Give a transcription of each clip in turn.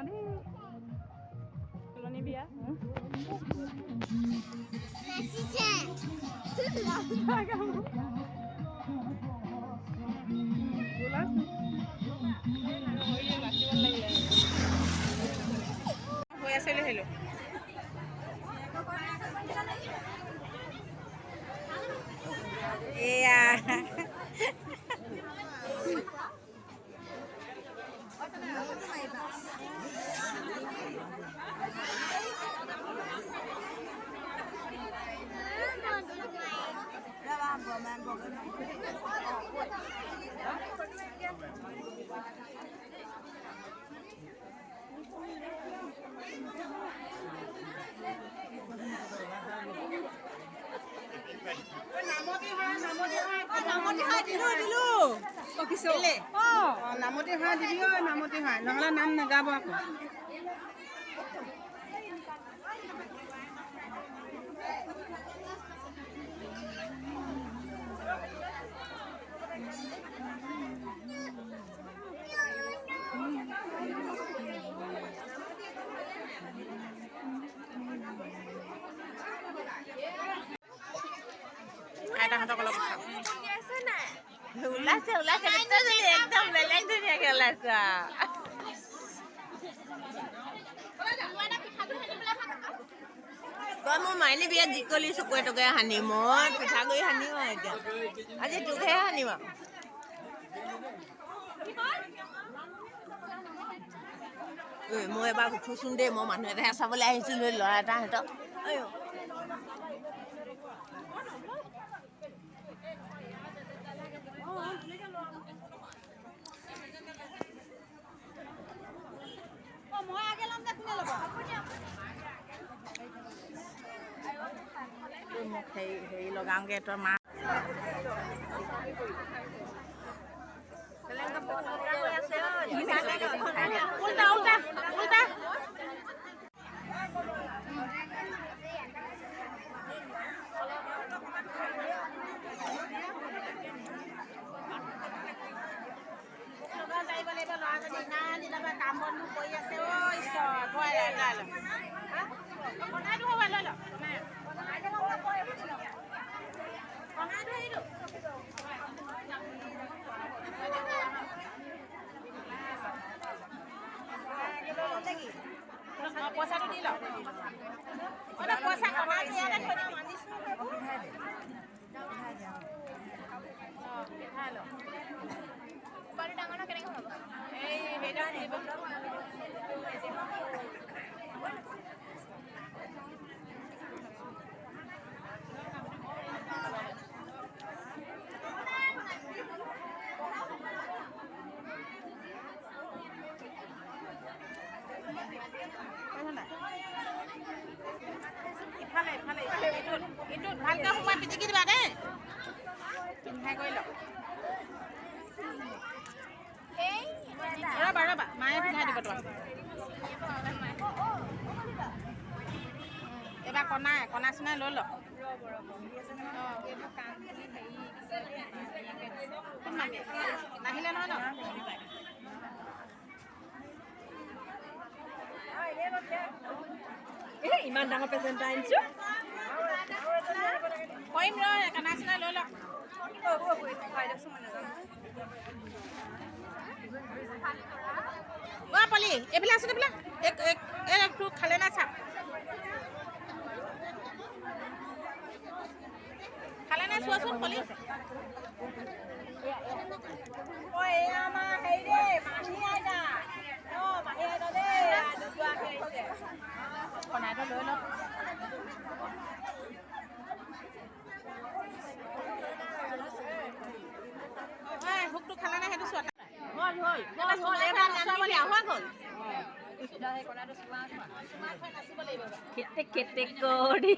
নাযাওঁ দেই তুলনি বিয়া হৈ আছে হেলো এয়া নামতি হাঁহ দিবি ঐ নামতি হাঁহ নহ'লে নাম নাগাব আকৌ আইতাহঁতক অলপ ওলাইছে একদম বেলেগ ধুনীয়াকৈ ওলাইছে তই মোৰ মাইনী বিয়াত জিকলি চকুৱে টকুৱে সানিম মই পিঠাগুড়ি সানিম আৰু এতিয়া আজি তোকহে সানিম আৰু মই এবাৰ উঠোচোন দেই মই মানুহ এটাহে চাবলৈ আহিছিলোঁ ল'ৰা এটা সিহঁতক মোক হেৰি লগাওঁগৈ তই মা উল্টা উল্টা উল্টা কাম বন কৰি আছে পইচাটো দি লওক পইচা কমাই ইয়াতে থৈ দিম বাৰু ডাঙৰ কেনেকৈ হ'ব এই হেৰিটা দিব ইফালে ইফালে এইটোত ভালকৈ সোমাই পিটিকি দিবা দেই পিন্ধাই কৰি লওক ৰ'বা ৰ'বা মায়ে পিন্ধাই দিব তোমাক এইবাৰ কণা চিনাই লৈ লওক নাহিলে নহয় ন ইমান ডাঙৰ পেচেণ্ট এটা আনিছোঁ কৰিম ৰ কণা চিনাই লৈ লওক অ' পলি এইবিলাক আছে এইবিলাক তোৰ খালে নাই চা খালে নাই চোৱাচোন পলি আমাৰ হেৰি দেই মাহী আইতা মাহী আইতা দেই কণাইটো লৈ লওক ভোকটো খালা নাই সেইটো চোৱা খেতে কৰি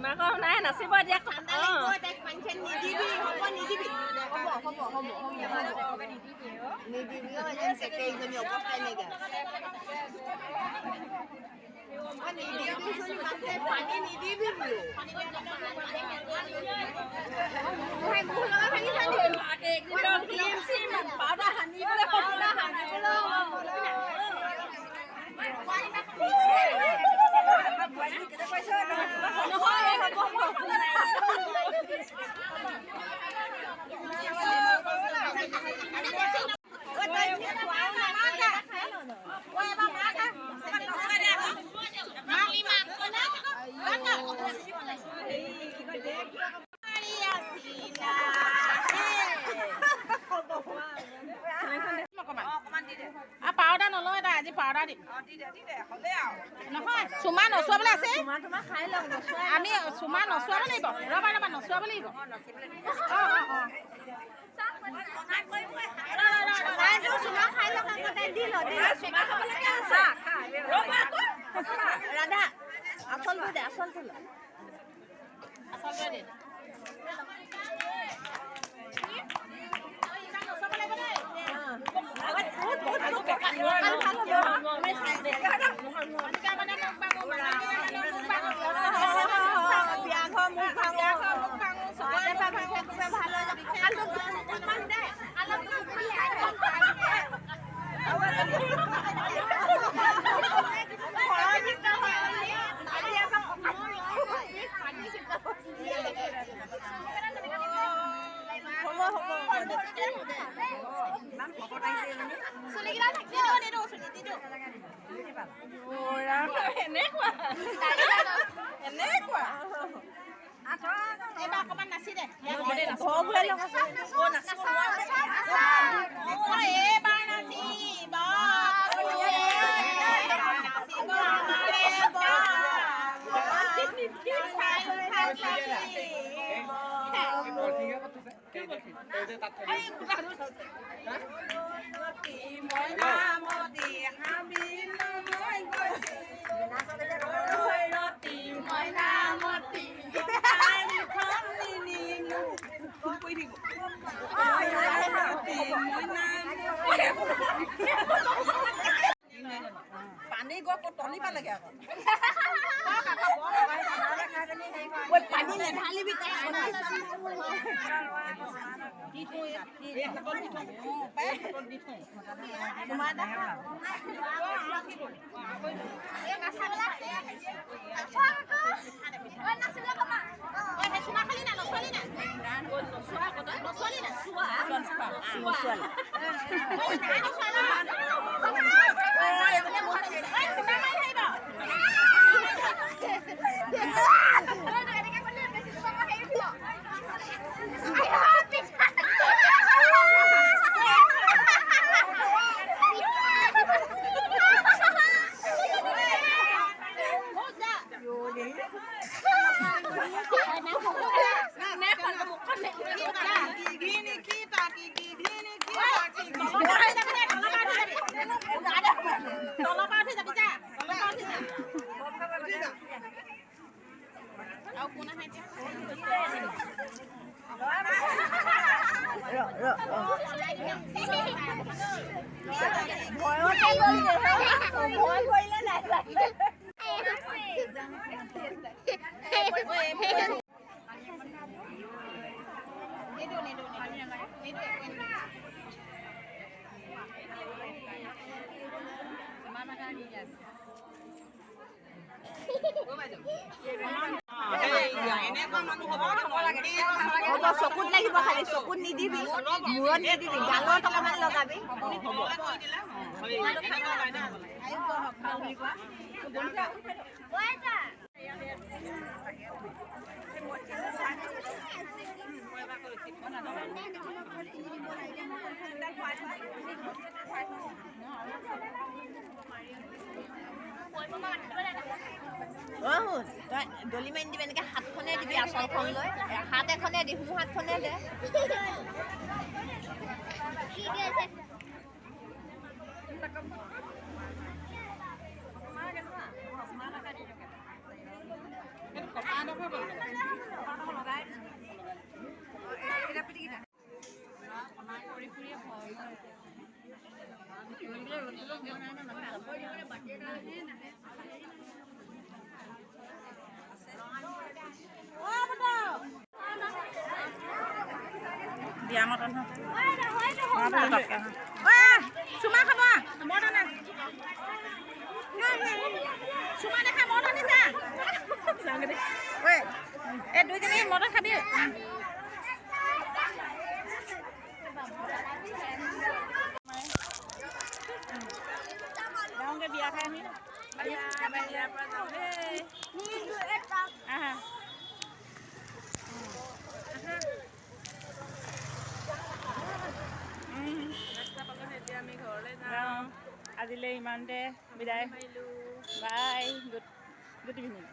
মাকৰ নাই নাচিব এতিয়া পানী নিদিবি বোলো পাউডাৰ নলওঁ এটা আজি পাউডাৰ দিম নহয় চুমা নচুৱাবলৈ আছে আমি চুমা নচুৱাব লাগিব ৰ'বা নচুৱাব লাগিব ৰাধা আচলটো দে আচলটো দে এইবাৰ অকণমান নাচি দে এইবাৰ পানী গৈ টনি পালেগে আকৌ পানী নেঢালিবি চকুত লাগিব খালি চকুত নিদিবি মূৰত নিদিবি গালত অকণমান লগাবি তই দলি মাৰি দিবি এনেকৈ হাতখনে দিবি আচলখন লৈ হাত এখনে দি সোঁ হাতখনে দে দিয়া মটন চুমা খাব মটন চুমা দেখা মটন দিছা ঐ এই দুইজনী মটন খাবি যাওঁগে বিয়া খাই আমি আমি ঘৰলৈ যাওঁ আজিলৈ ইমানতে বিদায় বাই গুড ইভিনিং